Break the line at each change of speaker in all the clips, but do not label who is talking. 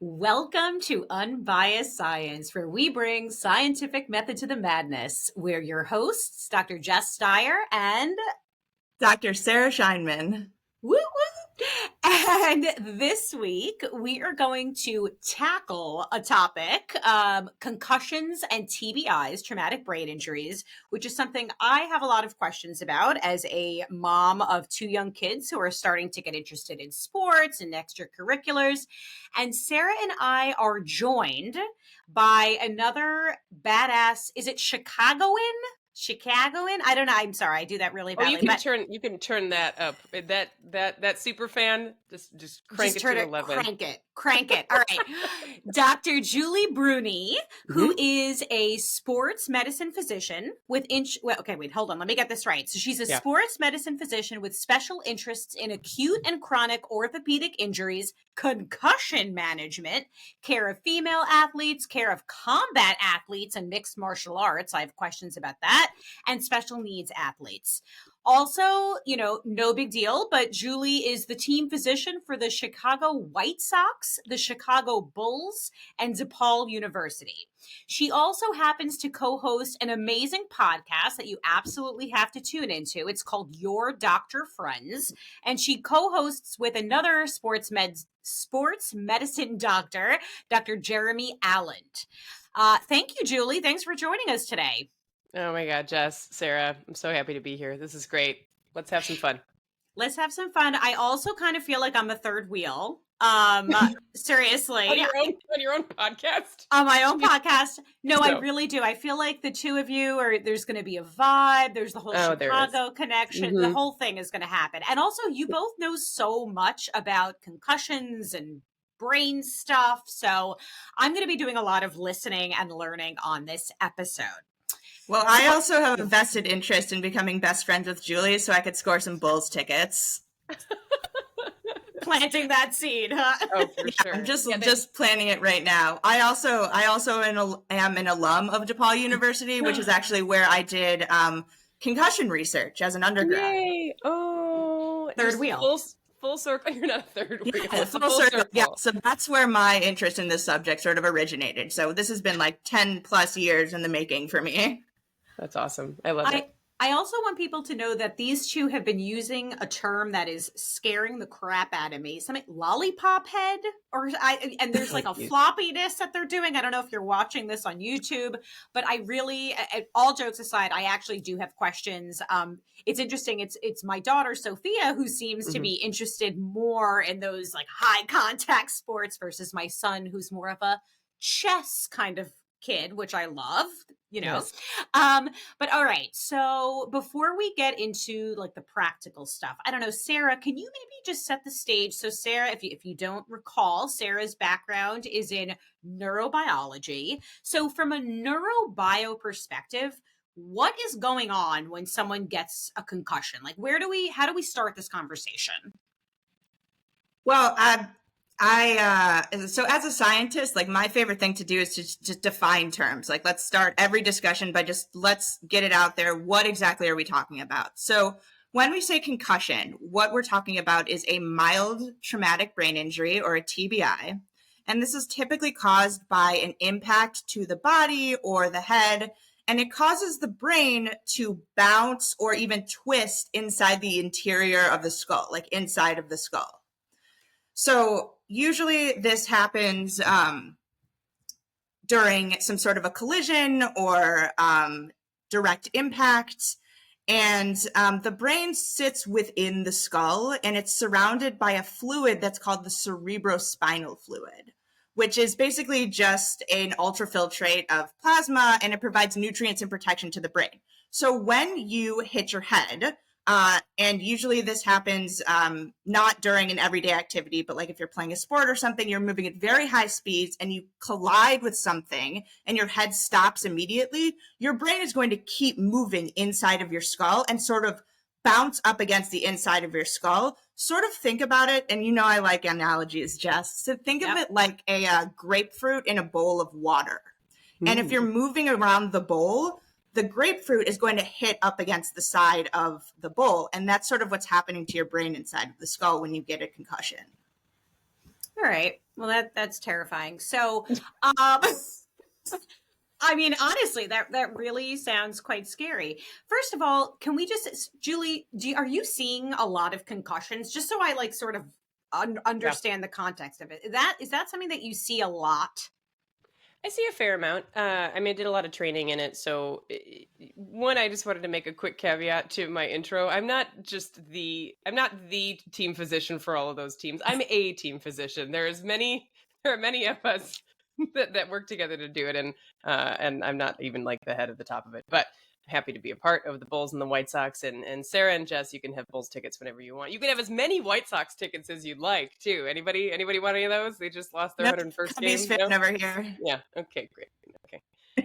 Welcome to Unbiased Science, where we bring scientific method to the madness. We're your hosts, Dr. Jess Steier and
Dr. Sarah Scheinman.
Woo woo! And this week, we are going to tackle a topic, concussions and TBIs, traumatic brain injuries, which is something I have a lot of questions about as a mom of two young kids who are starting to get interested in sports and extracurriculars. And Sarah and I are joined by another badass, is it Chicagoan? I don't know. I'm sorry. I do that really badly.
You can turn that up. That super fan, just crank it to 11.
Crank it. All right. Dr. Julie Bruene, who is a sports medicine physician with hold on. Let me get this right. So she's a sports medicine physician with special interests in acute and chronic orthopedic injuries, concussion management, care of female athletes, care of combat athletes, and mixed martial arts. I have questions about that. And special needs athletes. Also, no big deal, but Julie is the team physician for the Chicago White Sox, the Chicago Bulls, and DePaul University. She also happens to co-host an amazing podcast that you absolutely have to tune into. It's called Your Doctor Friends, and she co-hosts with another sports medicine doctor, Dr. Jeremy Allen. Thank you, Julie. Thanks for joining us today.
Oh my God, Jess, Sarah, I'm so happy to be here. This is great. Let's have some fun.
I also kind of feel like I'm a third wheel. Seriously.
On your own podcast?
On my own podcast. No, I really do. I feel like the two of you there's going to be a vibe. There's the whole Chicago connection. The whole thing is going to happen. And also you both know so much about concussions and brain stuff. So I'm going to be doing a lot of listening and learning on this episode.
Well, I also have a vested interest in becoming best friends with Julie so I could score some Bulls tickets.
Planting that seed, huh?
Oh, for sure.
I'm just planning it right now. I also am an alum of DePaul University, which is actually where I did concussion research as an undergrad.
Yay! Oh,
third wheel.
Full circle. You're not a third wheel.
Yeah, full circle. Yeah, so that's where my interest in this subject sort of originated. So this has been like 10 plus years in the making for me.
That's awesome. I love it.
I also want people to know that these two have been using a term that is scaring the crap out of me. Something lollipop head, and there's like a floppiness that they're doing. I don't know if you're watching this on YouTube, but I really, all jokes aside, I actually do have questions. It's interesting. It's my daughter Sophia who seems to be interested more in those like high contact sports versus my son who's more of a chess kind of kid, which I love,
Yes.
But all right. So before we get into like the practical stuff, I don't know, Sarah, can you maybe just set the stage? So Sarah, if you don't recall, Sarah's background is in neurobiology. So from a neurobio perspective, what is going on when someone gets a concussion? Like how do we start this conversation?
Well, so as a scientist, like my favorite thing to do is to just define terms. Like let's start every discussion by let's get it out there. What exactly are we talking about? So when we say concussion, what we're talking about is a mild traumatic brain injury or a TBI. And this is typically caused by an impact to the body or the head. And it causes the brain to bounce or even twist inside the interior of the skull, like inside of the skull. So usually this happens during some sort of a collision or direct impact. And the brain sits within the skull and it's surrounded by a fluid that's called the cerebrospinal fluid, which is basically just an ultrafiltrate of plasma, and it provides nutrients and protection to the brain. So when you hit your head, and usually this happens not during an everyday activity, but like if you're playing a sport or something, you're moving at very high speeds and you collide with something and your head stops immediately, your brain is going to keep moving inside of your skull and sort of bounce up against the inside of your skull. Sort of think about it, and I like analogies, Jess. So think of it like a grapefruit in a bowl of water. And if you're moving around the bowl, the grapefruit is going to hit up against the side of the bowl. And that's sort of what's happening to your brain inside of the skull when you get a concussion.
All right. Well, that's terrifying. So, I mean, honestly, that really sounds quite scary. First of all, can we just, Julie, are you seeing a lot of concussions? Just so I like sort of understand the context of it. Is that something that you see a lot?
I see a fair amount. I mean, I did a lot of training in it. So, one, I just wanted to make a quick caveat to my intro. I'm not the team physician for all of those teams. I'm a team physician. There are many of us that work together to do it, and I'm not even like the head at the top of it. But happy to be a part of the Bulls and the White Sox. And Sarah and Jess, you can have Bulls tickets whenever you want. You can have as many White Sox tickets as you'd like, too. Anybody want any of those? They just lost their 101st game.
Cubbies fan over here.
Yeah. Okay, great. Okay.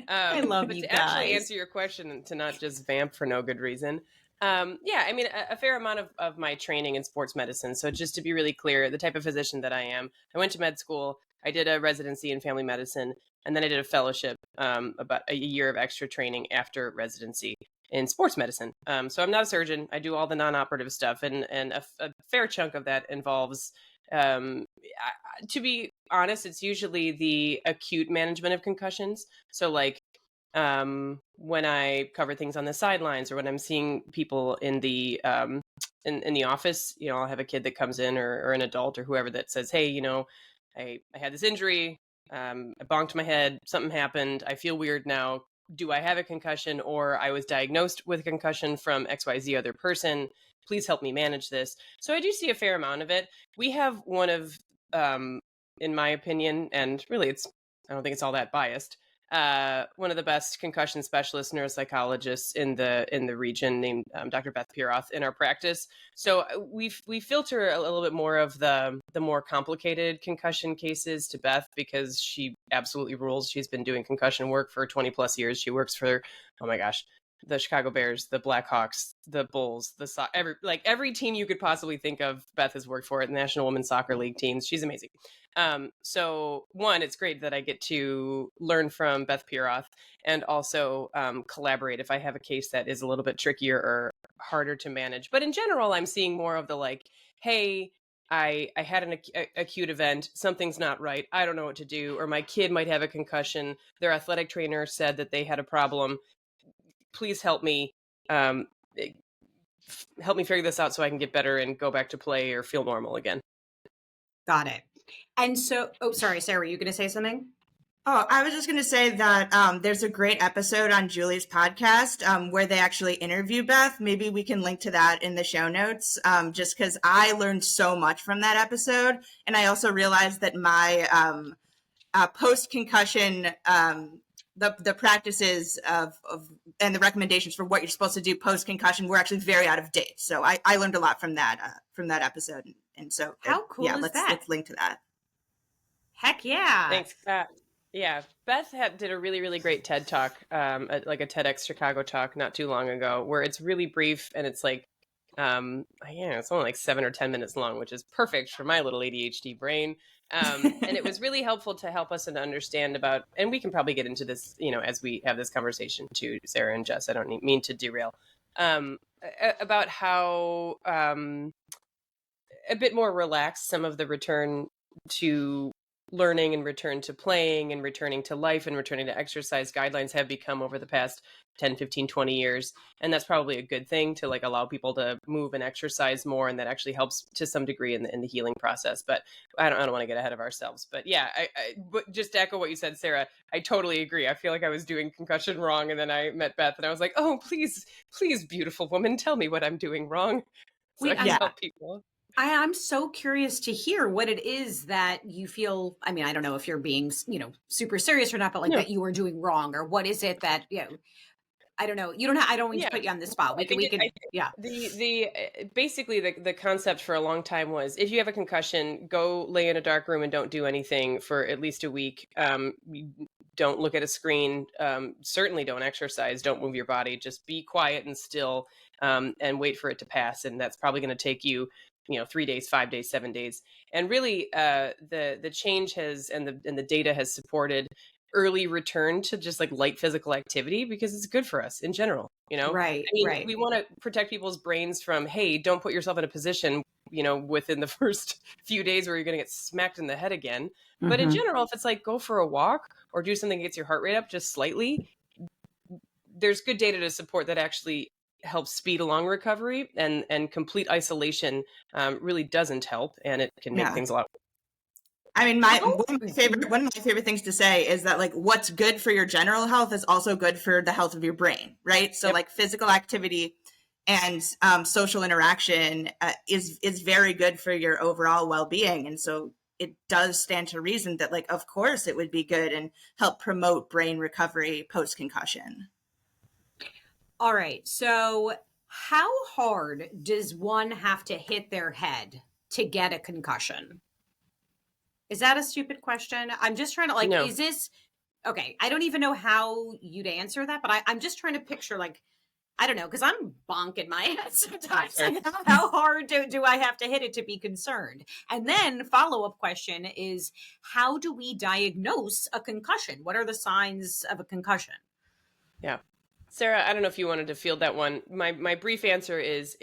I love
but
you
to
guys.
actually answer your question and to not just vamp for no good reason. Yeah, I mean, a fair amount of my training in sports medicine. So just to be really clear, the type of physician that I am, I went to med school. I did a residency in family medicine, and then I did a fellowship, about a year of extra training after residency in sports medicine. So I'm not a surgeon. I do all the non-operative stuff, and a fair chunk of that involves, to be honest, it's usually the acute management of concussions. So like when I cover things on the sidelines, or when I'm seeing people in the in the office, you know, I'll have a kid that comes in, or an adult or whoever that says, hey, you know, I had this injury. I bonked my head. Something happened. I feel weird now. Do I have a concussion, or I was diagnosed with a concussion from XYZ other person? Please help me manage this. So I do see a fair amount of it. We have one of, in my opinion, and really I don't think it's all that biased, one of the best concussion specialist neuropsychologists in the region, named Dr. Beth Piroth, in our practice. So we filter a little bit more of the more complicated concussion cases to Beth, because she absolutely rules. She's been doing concussion work for 20 plus years. She works for, oh my gosh, the Chicago Bears, the Blackhawks, the Bulls, every team you could possibly think of, Beth has worked for it. The National Women's Soccer League teams. She's amazing. So one, it's great that I get to learn from Beth Piroth, and also collaborate if I have a case that is a little bit trickier or harder to manage. But in general, I'm seeing more of the like, hey, I had an acute event. Something's not right. I don't know what to do. Or my kid might have a concussion. Their athletic trainer said that they had a problem. Please help me. Help me figure this out so I can get better and go back to play or feel normal again.
Got it. And so, oh, sorry, Sarah, were you going to say something?
Oh, I was just going to say that there's a great episode on Julie's podcast where they actually interview Beth. Maybe we can link to that in the show notes, just because I learned so much from that episode. And I also realized that my post-concussion, the practices of and the recommendations for what you're supposed to do post-concussion were actually very out of date. So I learned a lot from that episode. And so
how cool is that?
Let's link to that.
Heck yeah.
Thanks. Yeah, Beth did a really, really great TED Talk, like a TEDx Chicago talk not too long ago, where it's really brief, and it's like, it's only like 7 or 10 minutes long, which is perfect for my little ADHD brain. And it was really helpful to help us and understand about, and we can probably get into this, you know, as we have this conversation too, Sarah and Jess, I don't mean to derail, about how a bit more relaxed some of the return to learning and return to playing and returning to life and returning to exercise guidelines have become over the past 10, 15, 20 years. And that's probably a good thing, to like allow people to move and exercise more. And that actually helps to some degree in the healing process. But I don't want to get ahead of ourselves. But yeah, but just to echo what you said, Sarah, I totally agree. I feel like I was doing concussion wrong. And then I met Beth and I was like, oh, please, beautiful woman, tell me what I'm doing wrong. So I can help people.
I'm so curious to hear what it is that you feel. I mean, I don't know if you're being, you know, super serious or not, but like that you are doing wrong, or what is it that, you know, I don't know. You don't have, I don't mean to put you on the spot. We can,
Basically the concept for a long time was, if you have a concussion, go lay in a dark room and don't do anything for at least a week. Don't look at a screen. Certainly don't exercise. Don't move your body. Just be quiet and still, and wait for it to pass. And that's probably going to take you, 3 days, 5 days, 7 days. And really, the change has, and the data has supported early return to just like light physical activity because it's good for us in general,
Right,
I mean,
right.
we want to protect people's brains from, hey, don't put yourself in a position, within the first few days where you're going to get smacked in the head again. But in general, if it's like go for a walk or do something that gets your heart rate up just slightly, there's good data to support that actually helps speed along recovery, and complete isolation really doesn't help, and it can make things a lot worse.
I mean, one of my favorite things to say is that like what's good for your general health is also good for the health of your brain, right? So like physical activity and social interaction is very good for your overall well-being, and so it does stand to reason that like of course it would be good and help promote brain recovery post-concussion.
All right. So, how hard does one have to hit their head to get a concussion? Is that a stupid question? I'm just trying to like,
No.
is this okay? I don't even know how you'd answer that, but I'm just trying to picture like, I don't know, because I'm bonking my head sometimes. Like, how hard do I have to hit it to be concerned? And then follow-up question is, how do we diagnose a concussion? What are the signs of a concussion?
Yeah. Sarah, I don't know if you wanted to field that one. My brief answer is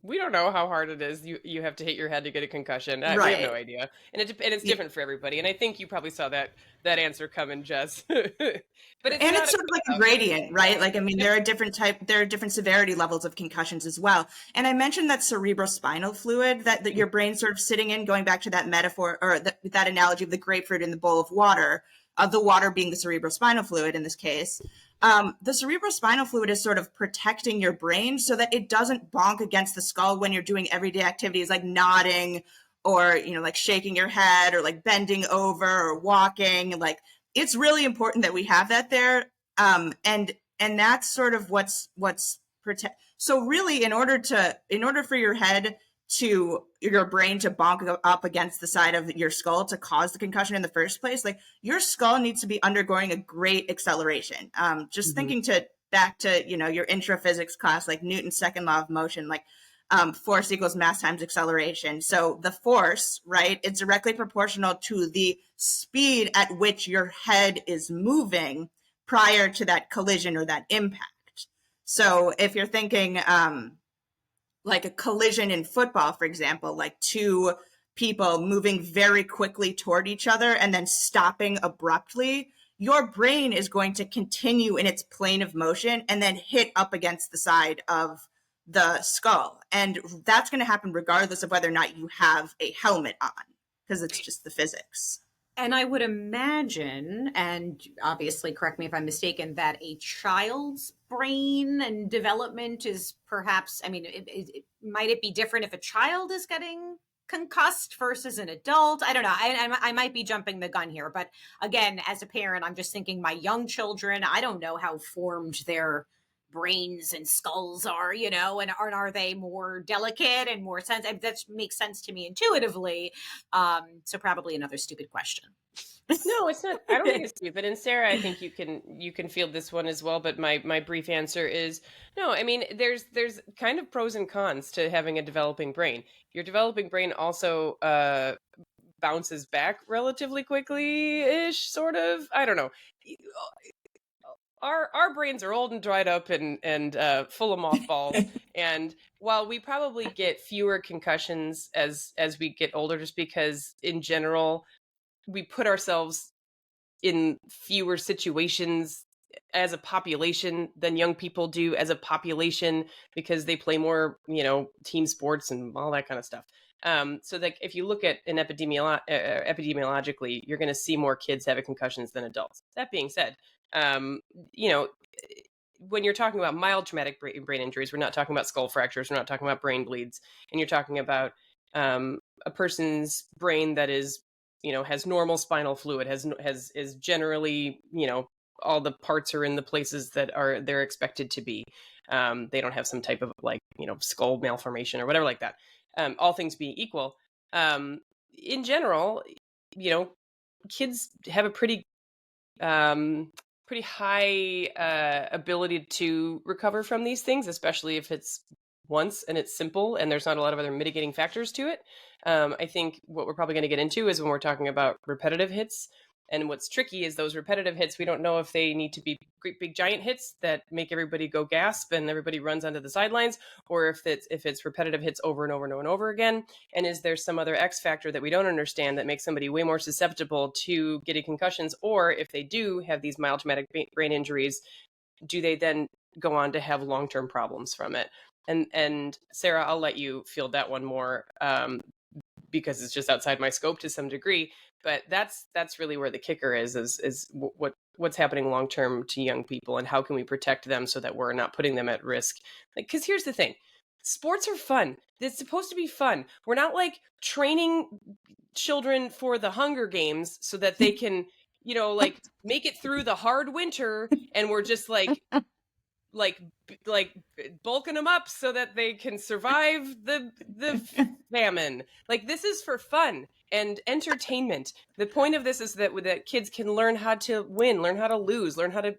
we don't know how hard it is. You have to hit your head to get a concussion. We have no idea, and it's different for everybody. And I think you probably saw that answer coming, Jess. But
it's sort of like a gradient, right? Like I mean, there are different severity levels of concussions as well. And I mentioned that cerebrospinal fluid that your brain's sort of sitting in. Going back to that metaphor or that analogy of the grapefruit in the bowl of water, of the water being the cerebrospinal fluid in this case. The cerebrospinal fluid is sort of protecting your brain so that it doesn't bonk against the skull when you're doing everyday activities like nodding or, like shaking your head or like bending over or walking. Like it's really important that we have that there. And that's sort of what's protect. So really in order for your brain to bonk up against the side of your skull to cause the concussion in the first place, like your skull needs to be undergoing a great acceleration. Just thinking back to, your introphysics class, like Newton's second law of motion, like force equals mass times acceleration. So the force, right, it's directly proportional to the speed at which your head is moving prior to that collision or that impact. So if you're thinking, like a collision in football, for example, like two people moving very quickly toward each other and then stopping abruptly, your brain is going to continue in its plane of motion and then hit up against the side of the skull. And that's going to happen regardless of whether or not you have a helmet on, because it's just the physics.
And I would imagine, and obviously correct me if I'm mistaken, that a child's brain and development is perhaps, I mean, might it be different if a child is getting concussed versus an adult? I don't know. I might be jumping the gun here. But again, as a parent, I'm just thinking my young children, I don't know how formed their brains and skulls are, and are they more delicate and more sensitive? That makes sense to me intuitively. So probably another stupid question.
No, it's not. I don't think it's stupid. And Sarah, I think you can field this one as well. But my brief answer is no. I mean, there's kind of pros and cons to having a developing brain. Your developing brain also bounces back relatively quickly-ish, sort of. I don't know. Our brains are old and dried up and full of mothballs. And while we probably get fewer concussions as we get older, just because in general we put ourselves in fewer situations as a population than young people do as a population, because they play more, team sports and all that kind of stuff. So that if you look at an epidemiologically, you're going to see more kids having concussions than adults. That being said, when you're talking about mild traumatic brain injuries, we're not talking about skull fractures, we're not talking about brain bleeds, and you're talking about a person's brain that is, has normal spinal fluid, is generally, all the parts are in the places that they're expected to be. They don't have some type of like, skull malformation or whatever like that. All things being equal, in general, kids have a pretty high ability to recover from these things, especially if it's once and it's simple and there's not a lot of other mitigating factors to it. I think what we're probably going to get into is when we're talking about repetitive hits, And what's tricky is those repetitive hits. We don't know if they need to be great big giant hits that make everybody go gasp and everybody runs onto the sidelines, or if it's repetitive hits over and over and over and over again. And is there some other X factor that we don't understand that makes somebody way more susceptible to getting concussions? Or if they do have these mild traumatic brain injuries, do they then go on to have long-term problems from it? And Sarah, I'll let you field that one more because it's just outside my scope to some degree. But that's really where the kicker is what's happening long-term to young people, and how can we protect them so that we're not putting them at risk? Because here's the thing. Sports are fun. It's supposed to be fun. We're not like training children for the Hunger Games so that they can, like make it through the hard winter, and we're just like bulking them up so that they can survive the famine. Like, this is for fun and entertainment. The point of this is that kids can learn how to win, learn how to lose, learn how to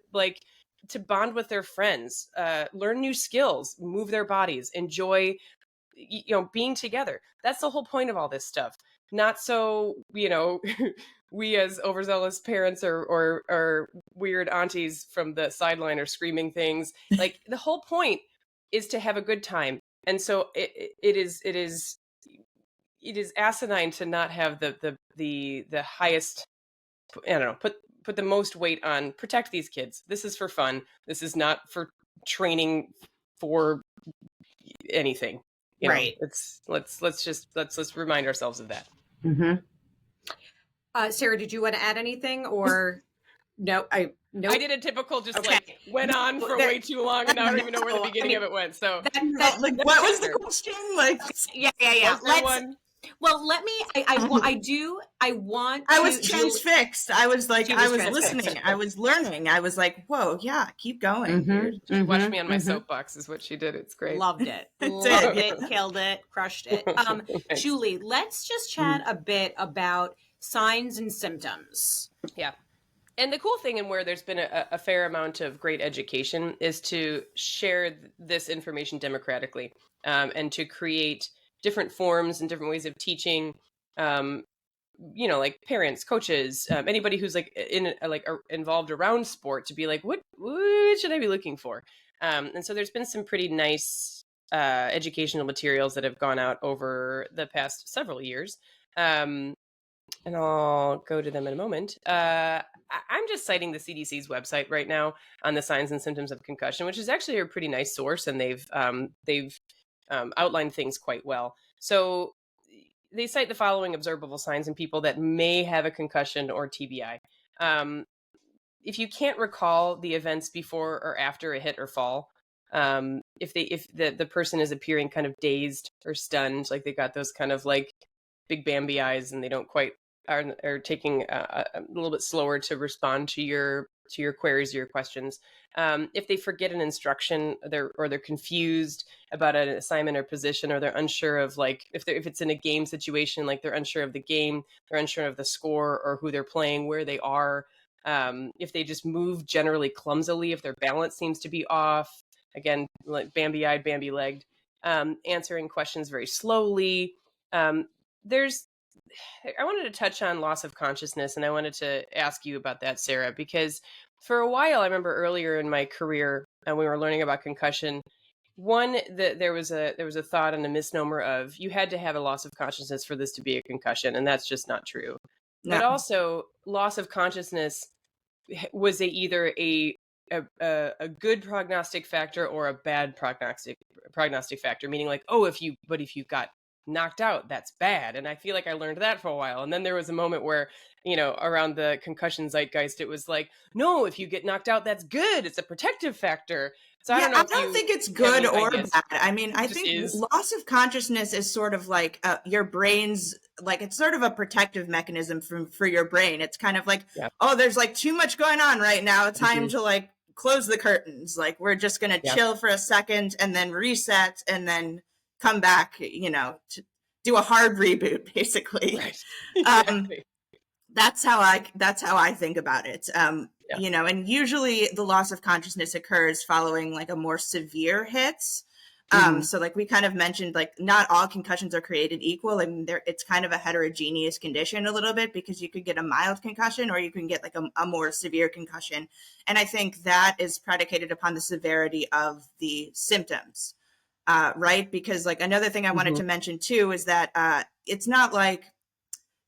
to bond with their friends, learn new skills, move their bodies, enjoy being together. That's the whole point of all this stuff. Not so we as overzealous parents or weird aunties from the sideline are screaming things. Like, the whole point is to have a good time. And so it is asinine to not have the highest, I don't know, put the most weight on protect these kids. This is for fun. This is not for training for anything.
Right.
Let's remind ourselves of that.
Mm-hmm.
Sarah, did you want to add anything, or no? I
did a typical went on for way too long, and I don't even know where the beginning of it went. So
what was the question?
Let me. I
was transfixed. I was listening. I was learning. I was like, whoa, yeah, keep going.
Mm-hmm. She watched me on my soapbox is what she did. It's great.
Loved it. Loved it. Killed it. Crushed it. Julie, let's just chat a bit about signs and symptoms.
Yeah. And the cool thing, and where there's been a fair amount of great education, is to share this information democratically, and to create different forms and different ways of teaching, like parents, coaches, anybody who's involved around sport, to be like, what should I be looking for? And so there's been some pretty nice educational materials that have gone out over the past several years. And I'll go to them in a moment. I'm just citing the CDC's website right now on the signs and symptoms of concussion, which is actually a pretty nice source, and they've outlined things quite well. So they cite the following observable signs in people that may have a concussion or TBI. If you can't recall the events before or after a hit or fall, if the person is appearing kind of dazed or stunned, like they got those kind of like big Bambi eyes, and they don't quite are taking a little bit slower to respond to your queries, your questions. If they forget an instruction, they're confused about an assignment or position, or they're unsure of if it's in a game situation, like they're unsure of the game, they're unsure of the score or who they're playing, where they are. If they just move generally clumsily, if their balance seems to be off, again, like Bambi-eyed, Bambi-legged, answering questions very slowly. I wanted to touch on loss of consciousness, and I wanted to ask you about that, Sarah, because for a while, I remember earlier in my career, and we were learning about concussion. One, there was a thought and a misnomer of you had to have a loss of consciousness for this to be a concussion, and that's just not true. No. But also, loss of consciousness was either a good prognostic factor or a bad prognostic factor, meaning like, if you got knocked out, that's bad. And I feel like I learned that for a while. And then there was a moment where, around the concussion zeitgeist, it was like, no, if you get knocked out, that's good. It's a protective factor. So I don't think it's good or bad.
I mean, I think loss of consciousness is sort of like your brain's, like, it's sort of a protective mechanism for your brain. It's kind of like, there's like too much going on right now. Time to like close the curtains. Like, we're just going to chill for a second and then reset and then come back, to do a hard reboot, basically. Right. Exactly. That's how I think about it. And usually the loss of consciousness occurs following like a more severe hit. So like we kind of mentioned, like not all concussions are created equal, and it's kind of a heterogeneous condition a little bit, because you could get a mild concussion or you can get like a more severe concussion. And I think that is predicated upon the severity of the symptoms, right? Because like another thing I wanted to mention too is that it's not like,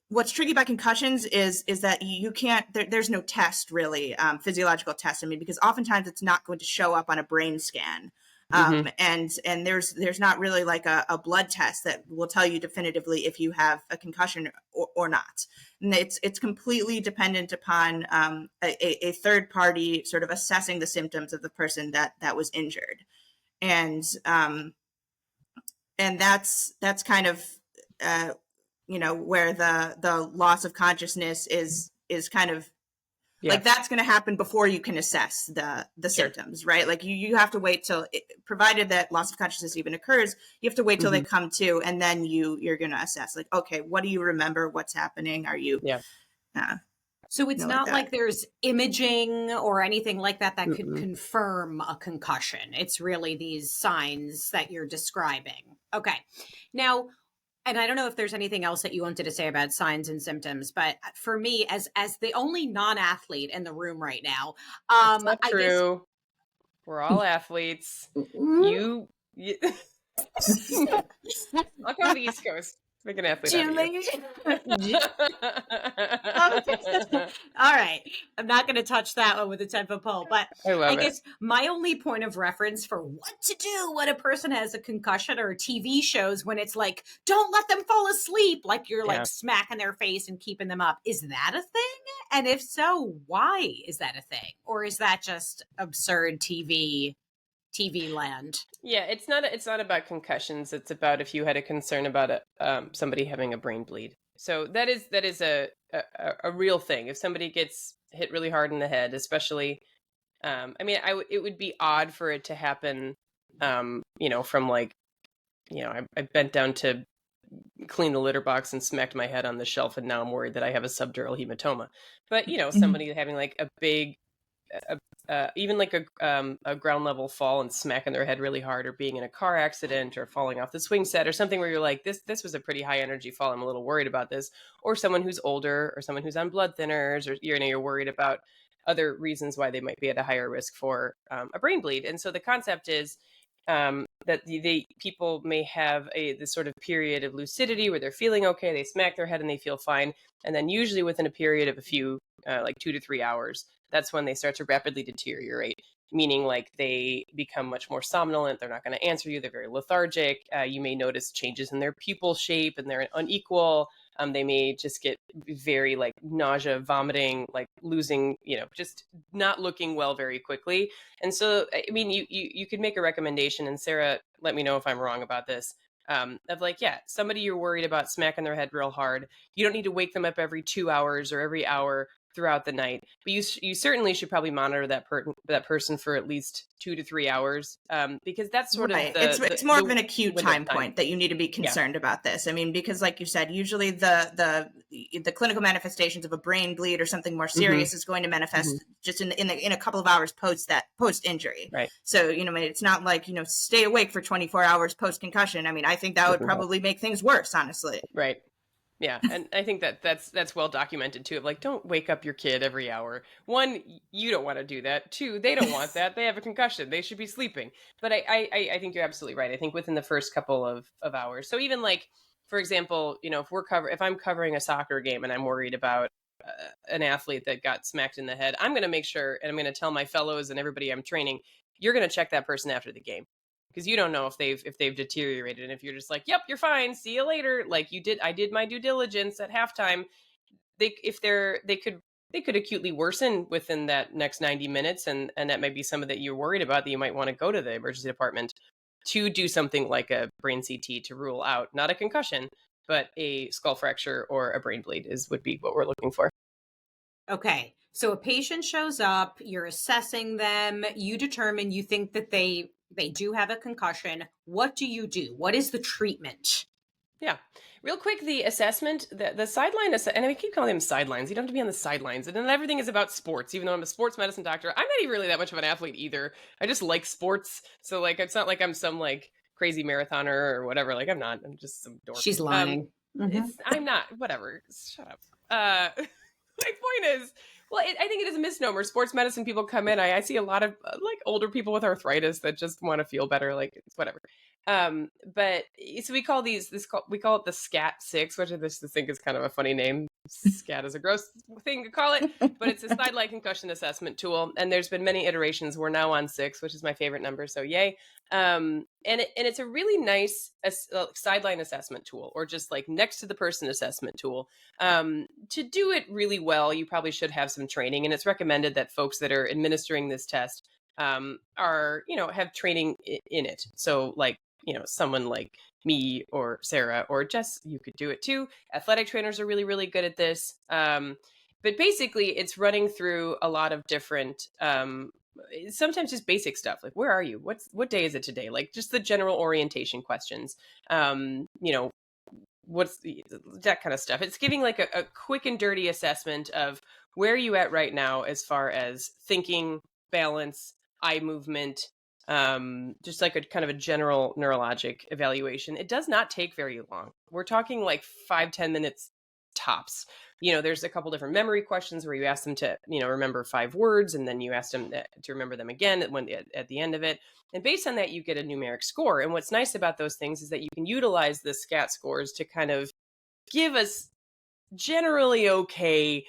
what's tricky about concussions is that you can't, there's no test really, physiological test. I mean, because oftentimes it's not going to show up on a brain scan. And there's not really like a blood test that will tell you definitively if you have a concussion or not. And it's completely dependent upon a third party sort of assessing the symptoms of the person that was injured. And that's kind of, where the loss of consciousness is kind of, like that's going to happen before you can assess the symptoms, right? Like you have to wait till, provided that loss of consciousness even occurs, you have to wait till they come to, and then you're going to assess, like, okay, what do you remember? What's happening? Are you?
So it's not like there's imaging or anything like that could confirm a concussion. It's really these signs that you're describing. Okay. Now, and I don't know if there's anything else that you wanted to say about signs and symptoms, but for me, as the only non-athlete in the room right now,
That's not true. We're all athletes. You I'll go to the East Coast. Make an athlete out of you.
All right. I'm not going to touch that one with a 10-foot pole, but I guess my only point of reference for what to do when a person has a concussion or TV shows when it's like, don't let them fall asleep, like you're like smacking their face and keeping them up. Is that a thing? And if so, why is that a thing? Or is that just absurd TV land?
Yeah, it's not about concussions. It's about if you had a concern about somebody having a brain bleed. So that is a real thing. If somebody gets hit really hard in the head, especially, it would be odd for it to happen, from like, I bent down to clean the litter box and smacked my head on the shelf, and now I'm worried that I have a subdural hematoma. But somebody having like a big even like a ground level fall and smacking their head really hard, or being in a car accident or falling off the swing set or something where you're like, this was a pretty high energy fall, I'm a little worried about this. Or someone who's older, or someone who's on blood thinners, or you're worried about other reasons why they might be at a higher risk for a brain bleed. And so the concept is that the people may have this sort of period of lucidity where they're feeling okay, they smack their head and they feel fine, and then usually within a period of a few like 2 to 3 hours, that's when they start to rapidly deteriorate, meaning like they become much more somnolent. They're not going to answer you. They're very lethargic. You may notice changes in their pupil shape, and they're unequal. They may just get very like nausea, vomiting, like losing, just not looking well very quickly. And so, I mean, you could make a recommendation, and Sarah, let me know if I'm wrong about this, of like, somebody you're worried about smacking their head real hard. You don't need to wake them up every 2 hours or every hour throughout the night, but you certainly should probably monitor that person for at least 2 to 3 hours, because that's sort of
it's more of an acute time point that you need to be concerned about this. I mean, because like you said, usually the clinical manifestations of a brain bleed or something more serious is going to manifest just in a couple of hours post injury.
Right. So
it's not like stay awake for 24 hours post concussion. I mean, I think that would probably make things worse, honestly.
Right. Yeah, and I think that's well documented too. Of like, don't wake up your kid every hour. One, you don't want to do that. Two, they don't want that. They have a concussion. They should be sleeping. But I think you're absolutely right. I think within the first couple of hours. So even like, for example, if I'm covering a soccer game and I'm worried about an athlete that got smacked in the head, I'm going to make sure, and I'm going to tell my fellows and everybody I'm training, you're going to check that person after the game. Because you don't know if they've deteriorated. And if you're just like, yep, you're fine, see you later, like I did my due diligence at halftime, they could acutely worsen within that next 90 minutes, and that might be something that you're worried about, that you might want to go to the emergency department to do something like a brain CT to rule out not a concussion, but a skull fracture or a brain bleed would be what we're looking for.
Okay. So a patient shows up, you're assessing them, you determine you think that they do have a concussion. What do you do? What is the treatment?
Yeah. Real quick, the assessment, the sideline, and I keep calling them sidelines. You don't have to be on the sidelines. And then everything is about sports, even though I'm a sports medicine doctor. I'm not even really that much of an athlete either. I just like sports. So like, it's not like I'm some like crazy marathoner or whatever. Like I'm not. I'm just some dork.
She's lying.
I'm not. Whatever. Shut up. My point is, well, I think it is a misnomer. Sports medicine people come in. I see a lot of like older people with arthritis that just want to feel better. Like it's whatever. But so we call we call it the SCAT-6, which I just think is kind of a funny name. SCAT is a gross thing to call it, but it's a slide-like concussion assessment tool. And there's been many iterations. We're now on 6, which is my favorite number. So yay. And it's a really nice sideline assessment tool, or just like next to the person assessment tool. To do it really well, you probably should have some training, and it's recommended that folks that are administering this test are, have training in it. So like, someone like me or Sarah or Jess, you could do it too. Athletic trainers are really, really good at this. But basically it's running through a lot of different, sometimes just basic stuff. Like, where are you? What day is it today? Like just the general orientation questions. What's that kind of stuff. It's giving like a quick and dirty assessment of where are you at right now as far as thinking, balance, eye movement, just like a kind of a general neurologic evaluation. It does not take very long. We're talking like 5-10 minutes tops. There's a couple different memory questions where you ask them to, remember 5 words, and then you ask them to remember them again at the end of it. And based on that, you get a numeric score. And what's nice about those things is that you can utilize the SCAT scores to kind of give us generally okay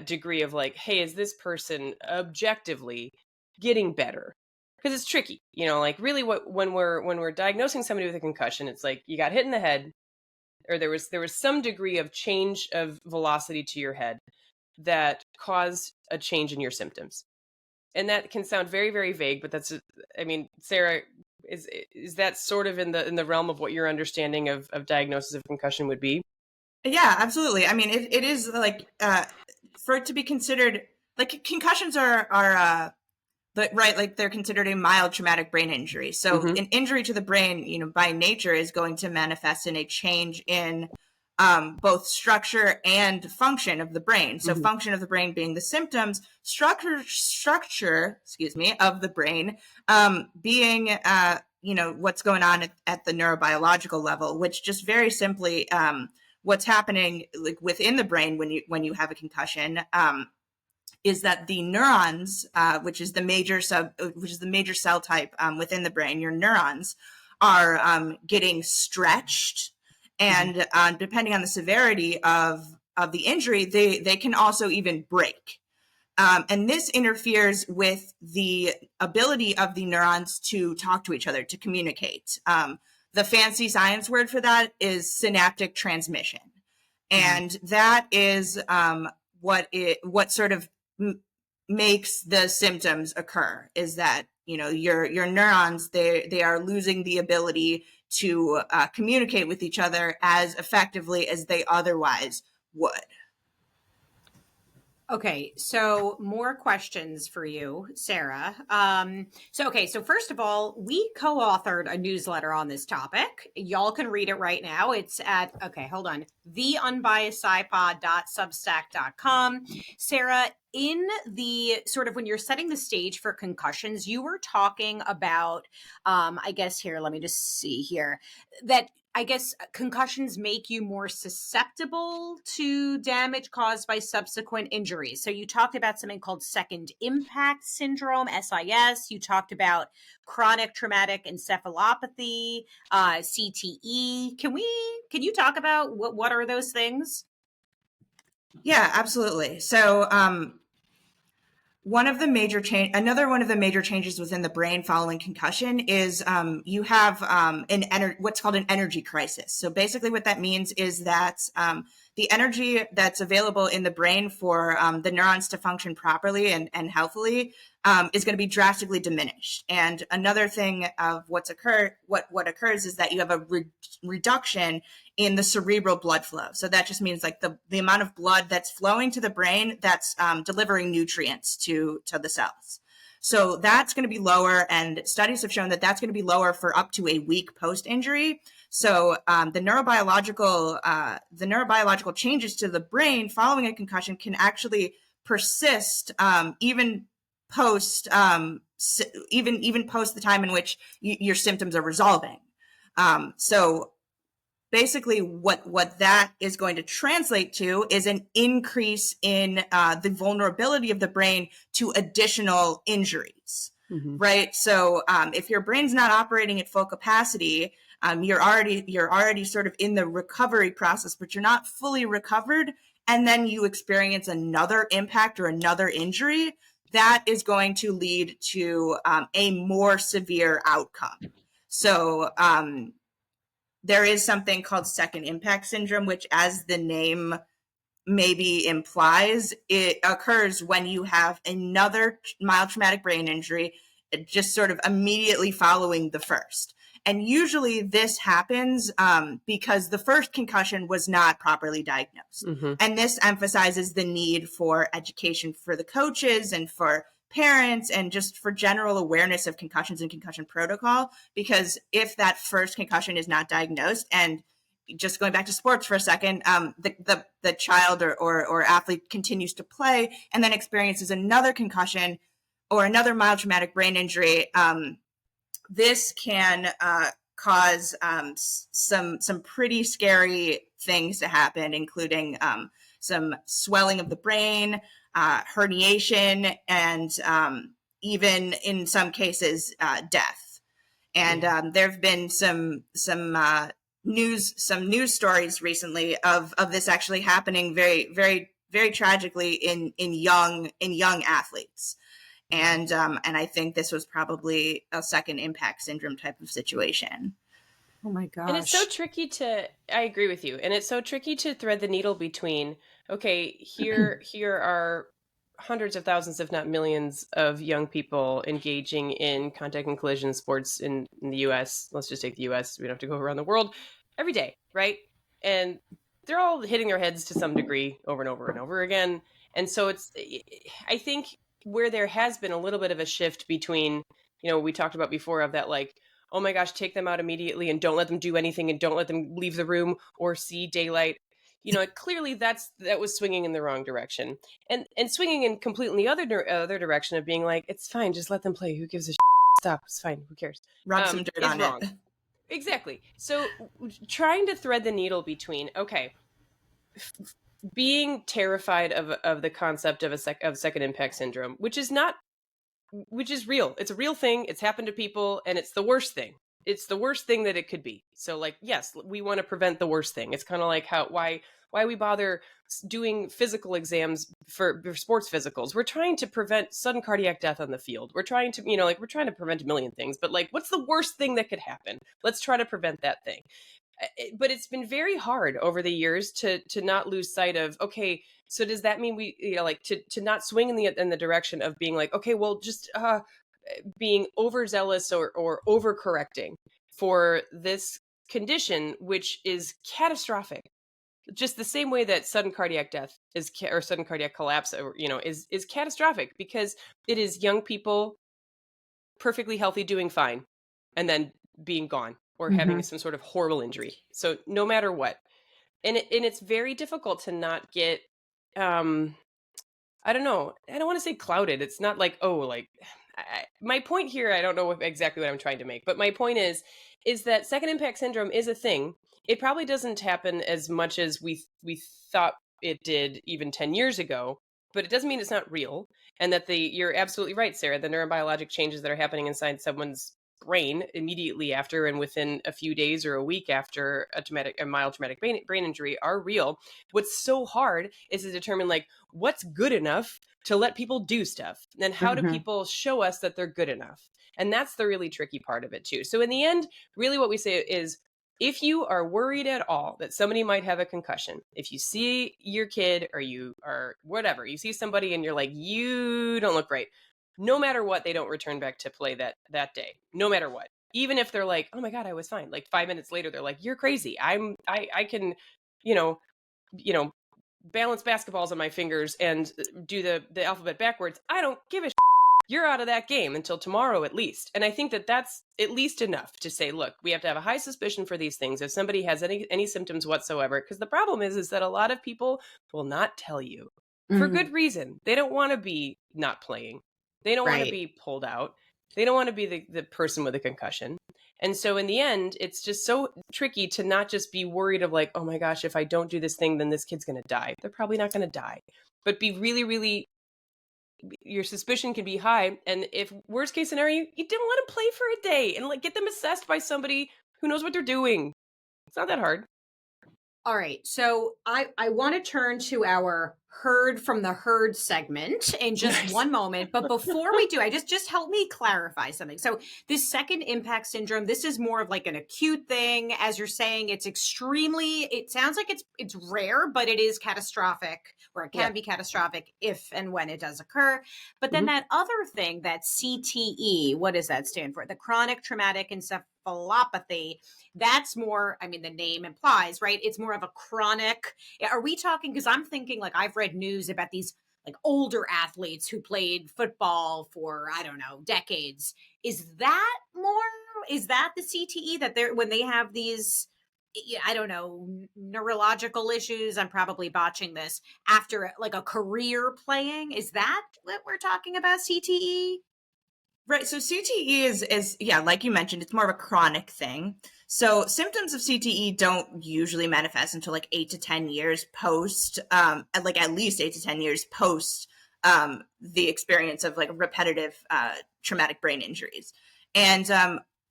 degree of like, hey, is this person objectively getting better? Because it's tricky, like really when we're diagnosing somebody with a concussion, it's like you got hit in the head, or there was some degree of change of velocity to your head that caused a change in your symptoms. And that can sound very, very vague, but Sarah, is that sort of in the realm of what your understanding of diagnosis of concussion would be?
Yeah, absolutely. I mean, it is like for it to be considered, like concussions are right, like they're considered a mild traumatic brain injury. So an injury to the brain, by nature is going to manifest in a change in both structure and function of the brain. So function of the brain being the symptoms, structure, of the brain being, what's going on at the neurobiological level, which just very simply, what's happening like within the brain when you have a concussion, is that the neurons, which is the major cell type within the brain, your neurons are getting stretched, and depending on the severity of the injury, they can also even break. And this interferes with the ability of the neurons to talk to each other, to communicate. The fancy science word for that is synaptic transmission, and that is what sort of makes the symptoms occur, is that your neurons, they are losing the ability to communicate with each other as effectively as they otherwise would.
Okay, so more questions for you, Sarah. So first of all, we co-authored a newsletter on this topic. Y'all can read it right now. It's at, theunbiasedpod.substack.com. Sarah, in the sort of when you're setting the stage for concussions, you were talking about, let me just see here, that I guess concussions make you more susceptible to damage caused by subsequent injuries. So you talked about something called second impact syndrome, SIS. You talked about chronic traumatic encephalopathy, CTE. Can you talk about what are those things?
Yeah, absolutely. So, another one of the major changes within the brain following concussion is you have what's called an energy crisis. So basically what that means is that the energy that's available in the brain for the neurons to function properly and healthily is going to be drastically diminished. And another thing of what occurs is that you have a reduction in the cerebral blood flow. So that just means like the amount of blood that's flowing to the brain that's delivering nutrients to the cells. So that's going to be lower, and studies have shown that that's going to be lower for up to a week post-injury. So the neurobiological changes to the brain following a concussion can actually persist even post the time in which your symptoms are resolving. So basically what that is going to translate to is an increase in the vulnerability of the brain to additional injuries, right? So if your brain's not operating at full capacity, you're already sort of in the recovery process, but you're not fully recovered, and then you experience another impact or another injury, that is going to lead to a more severe outcome. So there is something called second impact syndrome, which, as the name maybe implies, it occurs when you have another mild traumatic brain injury just sort of immediately following the first. And usually this happens because the first concussion was not properly diagnosed. And this emphasizes the need for education for the coaches and for parents and just for general awareness of concussions and concussion protocol, because if that first concussion is not diagnosed, and just going back to sports for a second, the child or athlete continues to play and then experiences another concussion or another mild traumatic brain injury, this can cause some pretty scary things to happen, including some swelling of the brain, herniation, and even in some cases death. And there have been some news stories recently of this actually happening very, very, very tragically in young athletes. And I think this was probably a second impact syndrome type of situation.
Oh my gosh.
And it's so tricky I agree with you. And it's so tricky to thread the needle between, okay, here are hundreds of thousands, if not millions, of young people engaging in contact and collision sports in the US. Let's just take the US. We don't have to go around the world every day, right? And they're all hitting their heads to some degree over and over and over again. And so I think where there has been a little bit of a shift between, we talked about before of that, like, oh my gosh, take them out immediately and don't let them do anything and don't let them leave the room or see daylight. Clearly that was swinging in the wrong direction, and swinging in completely other direction of being like, it's fine, just let them play. Who gives a shit? Stop. It's fine. Who cares?
Rub some dirt on
wrong.
it.
Exactly. So trying to thread the needle between, okay, being terrified of the concept of second impact syndrome, which is real. It's a real thing. It's happened to people, and it's the worst thing. It's the worst thing that it could be. So, like, yes, we want to prevent the worst thing. It's kind of like why we bother doing physical exams for sports physicals. We're trying to prevent sudden cardiac death on the field. We're trying to, we're trying to prevent a million things. But, like, what's the worst thing that could happen? Let's try to prevent that thing. But it's been very hard over the years to not lose sight of, okay, so does that mean we, to not swing in the direction of being like, okay, well, just being overzealous or overcorrecting for this condition, which is catastrophic, just the same way that sudden cardiac death or sudden cardiac collapse, is catastrophic, because it is young people perfectly healthy doing fine and then being gone or having some sort of horrible injury. So no matter what, and it's very difficult to not get, I don't know. I don't want to say clouded. It's not like, my point here, I don't know exactly what I'm trying to make, but my point is that second impact syndrome is a thing. It probably doesn't happen as much as we thought it did even 10 years ago, but it doesn't mean it's not real. And that you're absolutely right, Sarah, the neurobiologic changes that are happening inside someone's brain immediately after and within a few days or a week after a mild traumatic brain injury are real. What's so hard is to determine, like, what's good enough to let people do stuff, and how do people show us that they're good enough? And that's the really tricky part of it too. So in the end, really what we say is, if you are worried at all that somebody might have a concussion, if you see your kid or you are whatever, you see somebody and you're like, you don't look great, no matter what, they don't return back to play that day, no matter what. Even if they're like, oh my God, I was fine. Like 5 minutes later, they're like, you're crazy. I can, balance basketballs on my fingers and do the alphabet backwards. I don't give a shit. You're out of that game until tomorrow at least. And I think that that's at least enough to say, look, we have to have a high suspicion for these things if somebody has any symptoms whatsoever. Because the problem is that a lot of people will not tell you for good reason. They don't want to be not playing. They don't want to be pulled out. They don't want to be the person with a concussion. And so in the end, it's just so tricky to not just be worried of like, oh my gosh, if I don't do this thing, then this kid's going to die. They're probably not going to die, but be really, really, your suspicion can be high. And if worst case scenario, you didn't let them play for a day and like get them assessed by somebody who knows what they're doing. It's not that hard.
All right. So I want to turn to our heard from the herd segment in just one moment. But before we do, just help me clarify something. So this second impact syndrome, this is more of like an acute thing. As you're saying, it sounds like it's rare, but it is catastrophic, or it can be catastrophic if and when it does occur. But then that other thing, that CTE, what does that stand for? The Chronic Traumatic Encephalopathy. That's more, I mean, the name implies, right? It's more of a chronic. Are we talking, because I'm thinking like I've read news about these like older athletes who played football for, I don't know, decades. Is that the CTE that they're, when they have these, I don't know, neurological issues, I'm probably botching this, after like a career playing? Is that what we're talking about, CTE?
Right. So CTE is like you mentioned, it's more of a chronic thing. So symptoms of CTE don't usually manifest until like 8 to 10 years post, like at least 8 to 10 years post the experience of like repetitive traumatic brain injuries. And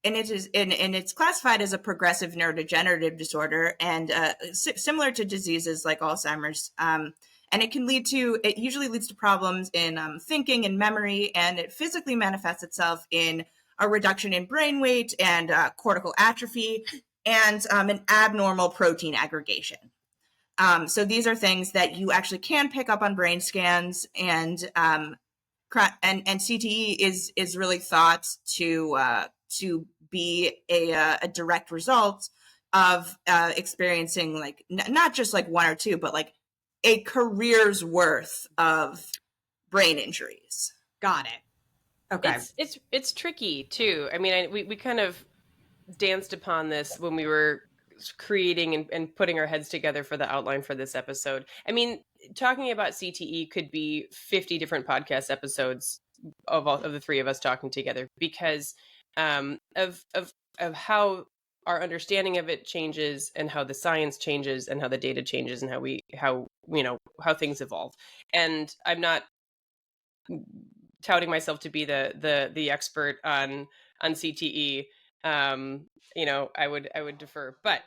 it's classified as a progressive neurodegenerative disorder, and similar to diseases like Alzheimer's. And it usually leads to problems in thinking and memory, and it physically manifests itself in a reduction in brain weight and cortical atrophy and an abnormal protein aggregation. So these are things that you actually can pick up on brain scans, and CTE is really thought to be a direct result of experiencing like not just like one or two, but like a career's worth of brain injuries.
Got it. Okay.
It's tricky too. I mean, we kind of danced upon this when we were creating and putting our heads together for the outline for this episode. I mean, talking about CTE could be 50 different podcast episodes of the three of us talking together, because of how our understanding of it changes, and how the science changes, and how the data changes, and how things evolve. And I'm not touting myself to be the expert on CTE. I would defer. But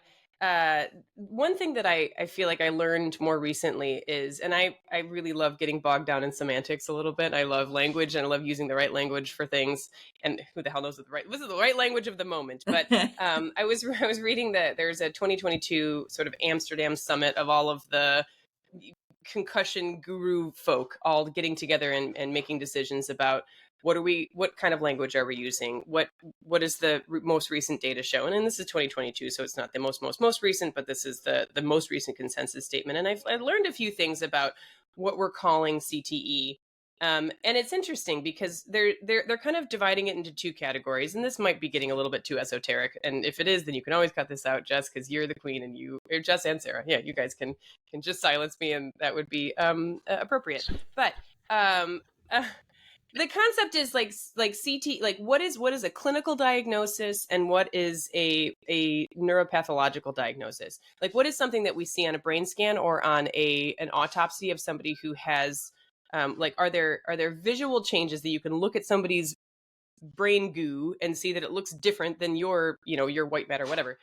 one thing that I feel like I learned more recently is, and I really love getting bogged down in semantics a little bit. I love language, and I love using the right language for things. And who the hell knows what this is the right language of the moment. But I was reading that there's a 2022 sort of Amsterdam summit of all of the concussion guru folk all getting together and making decisions about what kind of language are we using, what is the most recent data show. And this is 2022, so it's not the most recent, but this is the most recent consensus statement. And I've learned a few things about what we're calling CTE. And it's interesting because they're kind of dividing it into two categories, and this might be getting a little bit too esoteric. And if it is, then you can always cut this out, Jess, because you're the queen, and or Jess and Sarah, yeah, you guys can just silence me, and that would be appropriate. But the concept is like CT, like what is a clinical diagnosis and what is a neuropathological diagnosis? Like what is something that we see on a brain scan or on an autopsy of somebody who has are there visual changes that you can look at somebody's brain goo and see that it looks different than your white matter, whatever,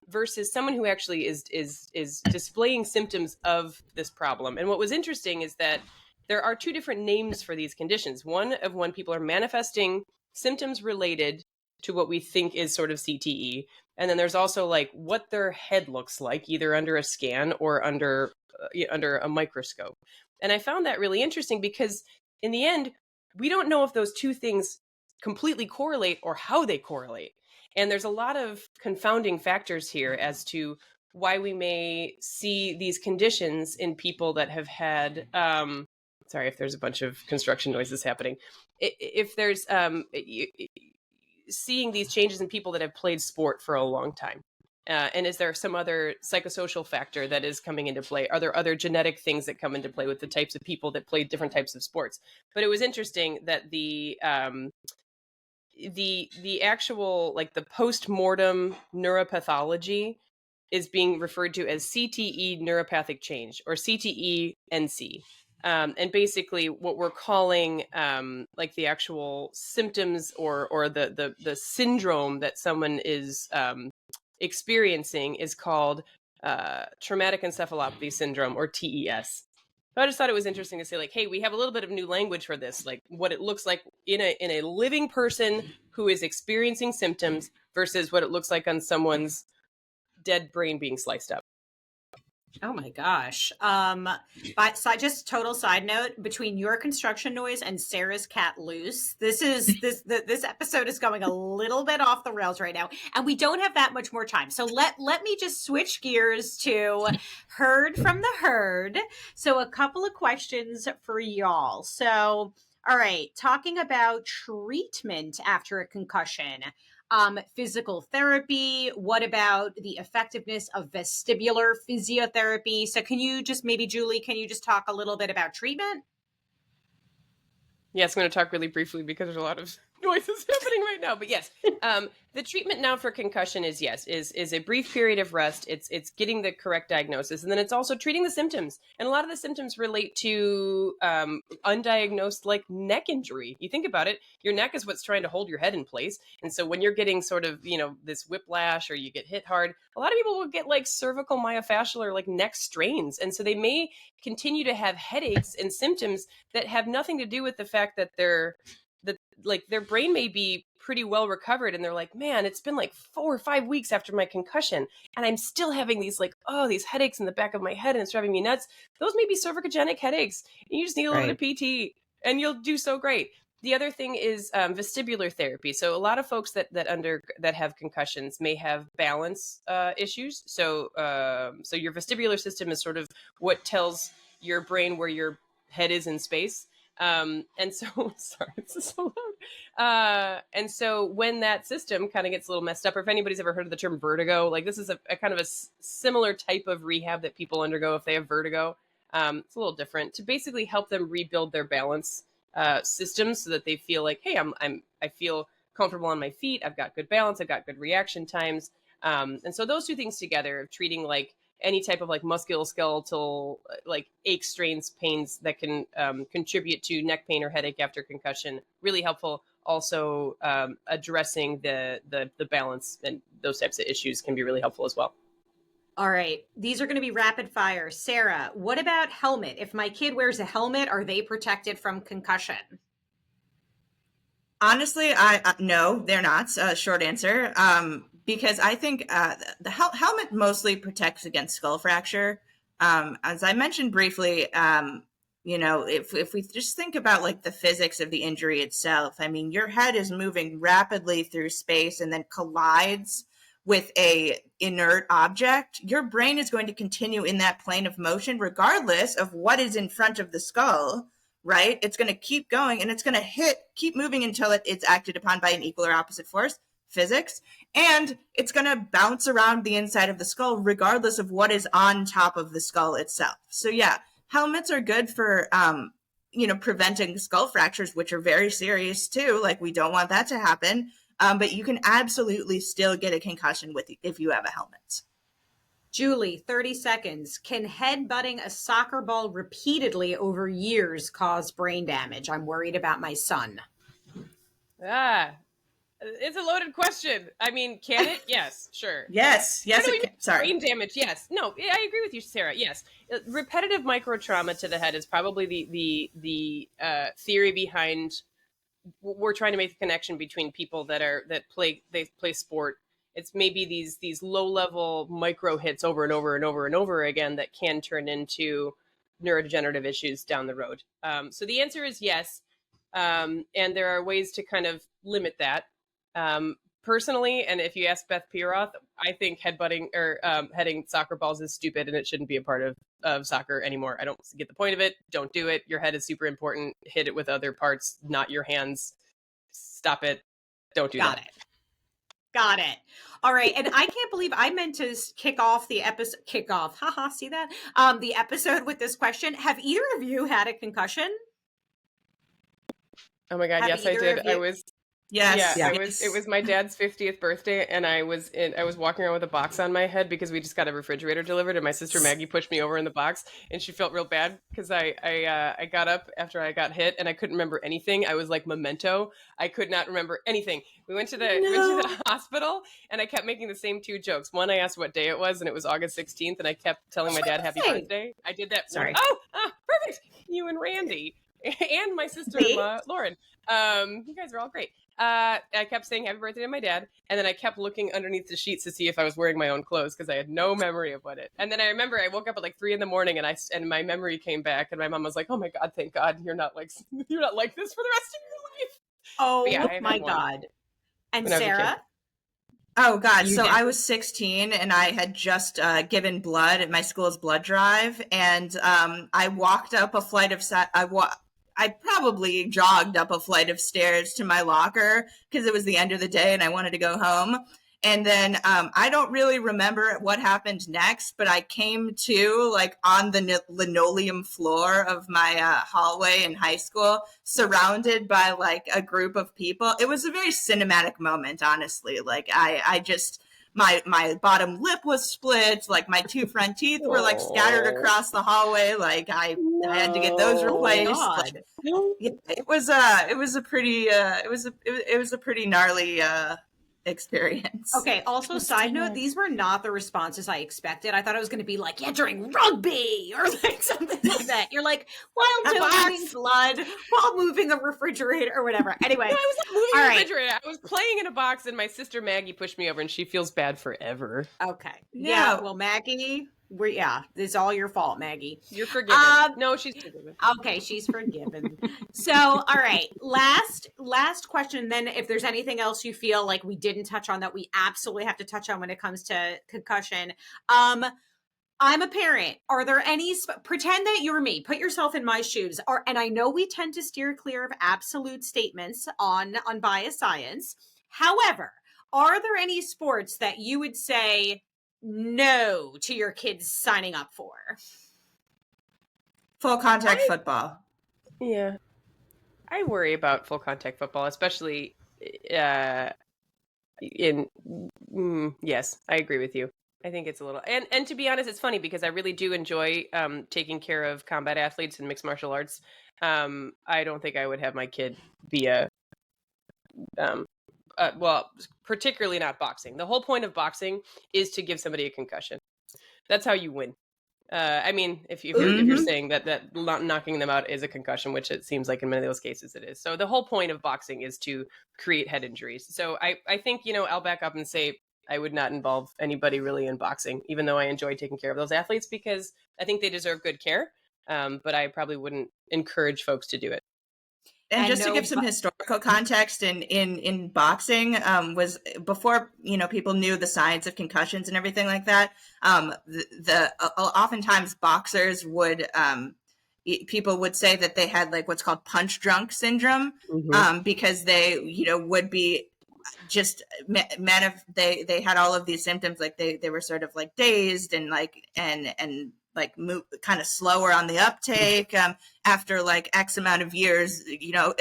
versus someone who actually is displaying symptoms of this problem. And what was interesting is that there are two different names for these conditions. One of when people are manifesting symptoms related to what we think is sort of CTE. And then there's also like what their head looks like, either under a scan or under a microscope. And I found that really interesting because in the end, we don't know if those two things completely correlate or how they correlate. And there's a lot of confounding factors here as to why we may see these conditions in people that have had, sorry if there's a bunch of construction noises happening. If there's seeing these changes in people that have played sport for a long time. And is there some other psychosocial factor that is coming into play? Are there other genetic things that come into play with the types of people that play different types of sports? But it was interesting that the actual, like, the post-mortem neuropathology is being referred to as CTE neuropathic change, or CTE-NC. And basically what we're calling like the actual symptoms or the syndrome that someone is experiencing is called traumatic encephalopathy syndrome, or TES. So I just thought it was interesting to say, like, hey, we have a little bit of new language for this, like what it looks like in a living person who is experiencing symptoms versus what it looks like on someone's dead brain being sliced up.
Oh my gosh. But just total side note, between your construction noise and Sarah's cat Loose, this episode is going a little bit off the rails right now, and we don't have that much more time. So let me just switch gears to Heard from the Herd. So a couple of questions for y'all. So, all right, talking about treatment after a concussion. Physical therapy. What about the effectiveness of vestibular physiotherapy? So can you just, maybe Julie, can you just talk a little bit about treatment?
Yes, I'm going to talk really briefly because there's a lot of noises happening right now. But yes, the treatment now for concussion is a brief period of rest. It's getting the correct diagnosis, and then it's also treating the symptoms. And a lot of the symptoms relate to undiagnosed, like, neck injury. You think about it, your neck is what's trying to hold your head in place. And so when you're getting sort of, this whiplash, or you get hit hard, a lot of people will get like cervical myofascial or like neck strains. And so they may continue to have headaches and symptoms that have nothing to do with the fact that their brain may be pretty well recovered, and they're like, man, it's been like 4 or 5 weeks after my concussion and I'm still having these these headaches in the back of my head and it's driving me nuts. Those may be cervicogenic headaches, and you just need a little bit of PT and you'll do so great. The other thing is vestibular therapy. So a lot of folks that have concussions may have balance issues. So your vestibular system is sort of what tells your brain where your head is in space. And so, sorry, this is so loud. And so when that system kind of gets a little messed up, or if anybody's ever heard of the term vertigo, like, this is a kind of a similar type of rehab that people undergo if they have vertigo. It's a little different, to basically help them rebuild their balance systems so that they feel like, hey, I feel comfortable on my feet. I've got good balance. I've got good reaction times. And so those two things together, of treating like any type of like musculoskeletal, like aches, strains, pains that can contribute to neck pain or headache after concussion, really helpful. Also, addressing the balance and those types of issues can be really helpful as well.
All right. These are going to be rapid fire. Sarah, what about helmet? If my kid wears a helmet, are they protected from concussion?
Honestly, no, they're not. Short answer. Because I think the helmet mostly protects against skull fracture. As I mentioned briefly, if we just think about like the physics of the injury itself, I mean, your head is moving rapidly through space and then collides with a inert object. Your brain is going to continue in that plane of motion regardless of what is in front of the skull, right? It's going to keep going, and it's going to keep moving until it's acted upon by an equal or opposite force, physics, and it's going to bounce around the inside of the skull regardless of what is on top of the skull itself. So yeah, helmets are good for preventing skull fractures, which are very serious too. Like, we don't want that to happen. But you can absolutely still get a concussion if you have a helmet.
Julie, 30 seconds. Can headbutting a soccer ball repeatedly over years cause brain damage? I'm worried about my son.
It's a loaded question. I mean, can it? Yes, sure.
Yes. Sorry.
Brain damage, yes. No, I agree with you, Sarah. Yes. Repetitive microtrauma to the head is probably the theory behind. We're trying to make the connection between people that play sport. It's maybe these low level micro hits over and over and over and over again that can turn into neurodegenerative issues down the road. So the answer is yes. And there are ways to kind of limit that. Personally, and if you ask Beth Pieroth, I think headbutting or heading soccer balls is stupid and it shouldn't be a part of soccer anymore. I don't get the point of it. Don't do it. Your head is super important. Hit it with other parts, not your hands. Stop it. Don't do that.
Got it. All right. And I can't believe I meant to kick off. Haha, see that? The episode with this question. Have either of you had a concussion?
Oh my God. Yes, I did.
Yes.
Yeah,
Yes.
it was my dad's 50th birthday, and I was walking around with a box on my head because we just got a refrigerator delivered, and my sister Maggie pushed me over in the box, and she felt real bad because I got up after I got hit, and I couldn't remember anything. I was like Memento. I could not remember anything. We went to the hospital, and I kept making the same two jokes. One, I asked what day it was, and it was August 16th, and I kept telling my dad happy birthday. I did that.
Sorry.
Perfect. You and Randy and my sister-in-law Lauren. You guys are all great. I kept saying happy birthday to my dad, and then I kept looking underneath the sheets to see if I was wearing my own clothes because I had no memory of what it. And then I remember I woke up at like 3 a.m. and my memory came back, and my mom was like, "Oh my God, thank God you're not like this for the rest of your life."
Oh
yeah,
my God! And Sarah?
Oh God! So I was 16, and I had just given blood at my school's blood drive, and I walked up a flight of I probably jogged up a flight of stairs to my locker because it was the end of the day and I wanted to go home. And then I don't really remember what happened next, but I came to like on the linoleum floor of my hallway in high school, surrounded by like a group of people. It was a very cinematic moment, honestly. Like I just, my bottom lip was split, like my 2 front teeth were like scattered across the hallway, like I had to get those replaced. Like, it was a pretty gnarly experience.
Okay, also side note, these were not the responses I expected. I thought it was going to be like, yeah, during rugby or like something like that. You're like, while donating blood, while moving a refrigerator or whatever. Anyway.
No, I was not moving a refrigerator. I was playing in a box and my sister Maggie pushed me over and she feels bad forever.
Okay. Yeah, well, Maggie, it's all your fault, Maggie.
You're forgiven. No, she's forgiven.
Okay, she's forgiven. So, all right, last question. Then if there's anything else you feel like we didn't touch on that we absolutely have to touch on when it comes to concussion. I'm a parent. Are there any, pretend that you're me, put yourself in my shoes. And I know we tend to steer clear of absolute statements on unbiased science. However, are there any sports that you would say no to your kids signing up for?
Full contact football.
Yeah. I worry about full contact football, especially yes, I agree with you. I think it's a little, and to be honest, it's funny because I really do enjoy taking care of combat athletes and mixed martial arts. I don't think I would have my kid be well, particularly not boxing. The whole point of boxing is to give somebody a concussion. That's how you win. I mean, if you're saying that knocking them out is a concussion, which it seems like in many of those cases it is. So the whole point of boxing is to create head injuries. So I think, I'll back up and say I would not involve anybody really in boxing, even though I enjoy taking care of those athletes because I think they deserve good care. But I probably wouldn't encourage folks to do it.
And just to give some historical context in boxing, was before, people knew the science of concussions and everything like that. Oftentimes boxers would, people would say that they had like what's called punch drunk syndrome, because they, would be just they had all of these symptoms, like they were sort of like dazed and like, and like move kind of slower on the uptake after like X amount of years,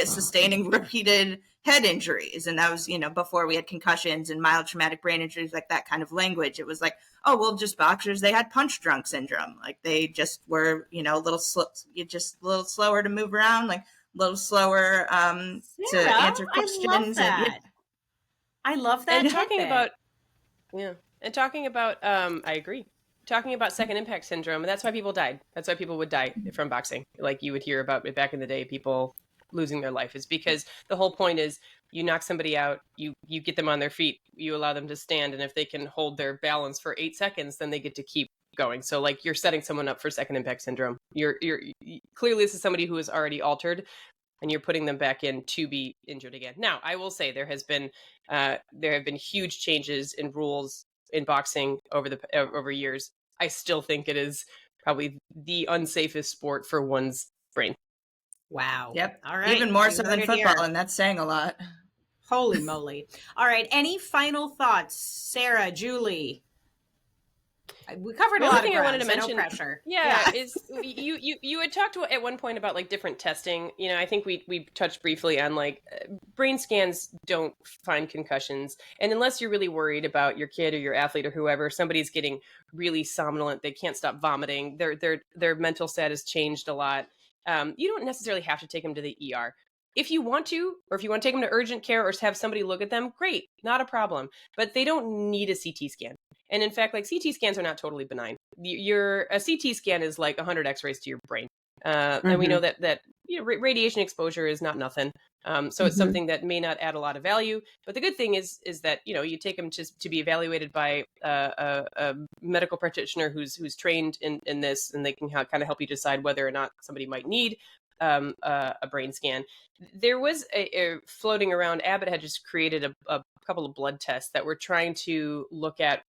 sustaining repeated head injuries. And that was, before we had concussions and mild traumatic brain injuries, like that kind of language. It was like, oh, well, just boxers, they had punch drunk syndrome. Like they just were, a little slower to move around, like a little slower to answer questions.
I love that. I love that.
And talking about, I agree. Talking about second impact syndrome, and that's why people died. That's why people would die from boxing. Like you would hear about it back in the day, people losing their life is because the whole point is you knock somebody out, you get them on their feet, you allow them to stand, and if they can hold their balance for 8 seconds, then they get to keep going. So like you're setting someone up for second impact syndrome. You're clearly this is somebody who is already altered, and you're putting them back in to be injured again. Now, I will say there have been huge changes in rules in boxing over years. I still think it is probably the unsafest sport for one's brain.
Wow.
Yep.
All right.
Even more so than football, and that's saying a lot.
Holy moly. All right. Any final thoughts, Sarah, Julie? We covered
The
a
only
lot of
thing I wanted
ground,
to
so
mention,
no pressure.
is you had talked at one point about like different testing. You know, I think we touched briefly on like brain scans don't find concussions, and unless you're really worried about your kid or your athlete or whoever, somebody's getting really somnolent, they can't stop vomiting, their mental status changed a lot. You don't necessarily have to take them to the ER. If you want to, or if you want to take them to urgent care or have somebody look at them, great, not a problem. But they don't need a CT scan. And in fact, like CT scans are not totally benign. A CT scan is like 100 X-rays to your brain, and we know that radiation exposure is not nothing. So it's something that may not add a lot of value. But the good thing is that you take them to be evaluated by a medical practitioner who's trained in this, and they can kind of help you decide whether or not somebody might need a brain scan. There was a floating around. Abbott had just created a couple of blood tests that were trying to look at.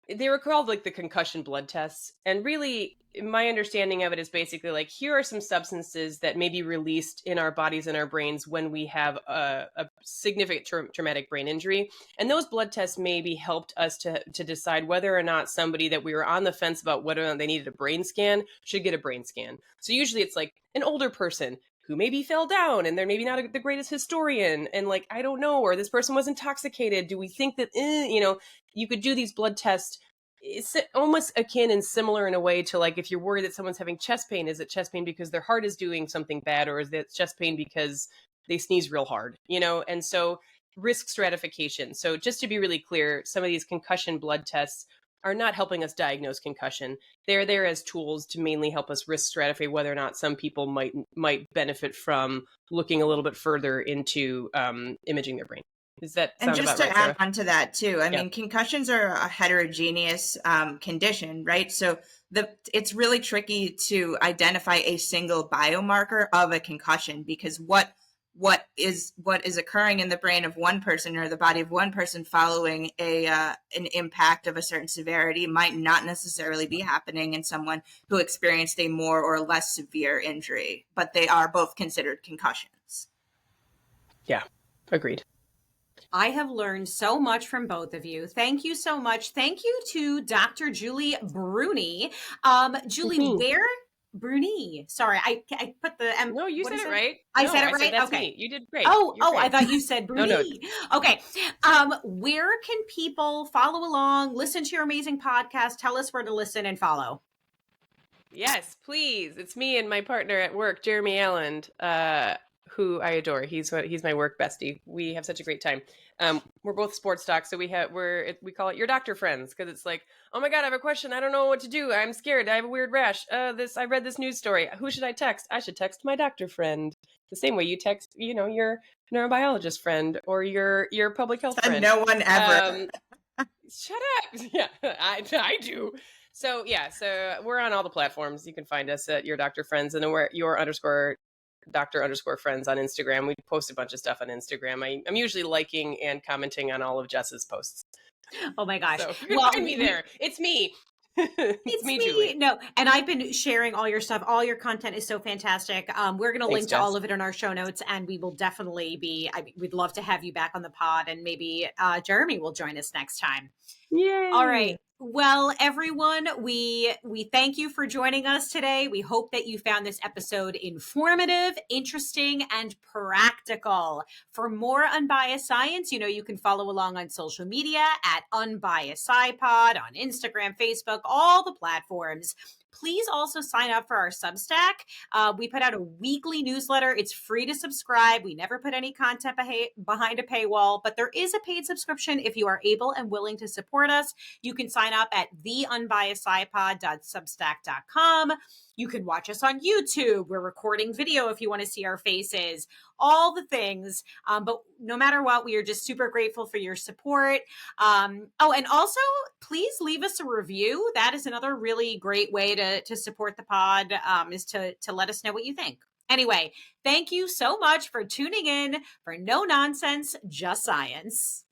They were called like the concussion blood tests. And really, my understanding of it is basically like, here are some substances that may be released in our bodies and our brains when we have a significant traumatic brain injury. And those blood tests maybe helped us to decide whether or not somebody that we were on the fence about whether or not they needed a brain scan should get a brain scan. So usually it's like an older person who maybe fell down and they're maybe not the greatest historian. And like, I don't know, or this person was intoxicated. Do we think that, you could do these blood tests? It's almost akin and similar in a way to like, if you're worried that someone's having chest pain, is it chest pain because their heart is doing something bad? Or is it chest pain because they sneeze real hard, And so risk stratification. So just to be really clear, some of these concussion blood tests are not helping us diagnose concussion. They're there as tools to mainly help us risk stratify whether or not some people might benefit from looking a little bit further into imaging their brain. Does that sound
And just
about
to
right,
add
Sarah?
on to that too, I mean, concussions are a heterogeneous condition, right? So it's really tricky to identify a single biomarker of a concussion, because what is occurring in the brain of one person or the body of one person following an impact of a certain severity might not necessarily be happening in someone who experienced a more or less severe injury, but they are both considered concussions.
Yeah, agreed.
I have learned so much from both of you. Thank you so much. Thank you to Dr. Julie Bruene. Julie, Bruene. Sorry, I put the M.
No, you said it right.
I said it right?
That's
okay.
me. You did great.
Oh,
You're great.
I thought you said Bruene.
No.
Okay. Where can people follow along, listen to your amazing podcast? Tell us where to listen and follow.
Yes, please. It's me and my partner at work, Jeremy Allen, who I adore. He's my work bestie. We have such a great time. We're both sports docs, so we call it Your Doctor Friends, because it's like, oh my God, I have a question. I don't know what to do. I'm scared. I have a weird rash. I read this news story. Who should I text? I should text my doctor friend. The same way you text, your neurobiologist friend or your public health friend.
No one ever.
Shut up. Yeah, I do. So we're on all the platforms. You can find us at Your Doctor Friends, and then we're _Doctor_Friends on Instagram. We post a bunch of stuff on Instagram. I'm usually liking and commenting on all of Jess's posts.
Oh my gosh.
So you can find me there. It's me. It's me, Julie.
No, and I've been sharing all your stuff. All your content is so fantastic. We're going to link to all of it in our show notes, and we will definitely we'd love to have you back on the pod, and maybe Jeremy will join us next time.
Yay.
All right. Well, everyone, we thank you for joining us today. We hope that you found this episode informative, interesting, and practical. For more Unbiased Science, you can follow along on social media at Unbiased SciPod on Instagram, Facebook, all the platforms. Please also sign up for our Substack. We put out a weekly newsletter. It's free to subscribe. We never put any content behind a paywall, but there is a paid subscription if you are able and willing to support us. You can sign up at theunbiasedscipod.substack.com. You can watch us on YouTube. We're recording video if you want to see our faces, all the things. But no matter what, we are just super grateful for your support. And also, please leave us a review. That is another really great way to support the pod, is to let us know what you think. Anyway, thank you so much for tuning in for No Nonsense, Just Science.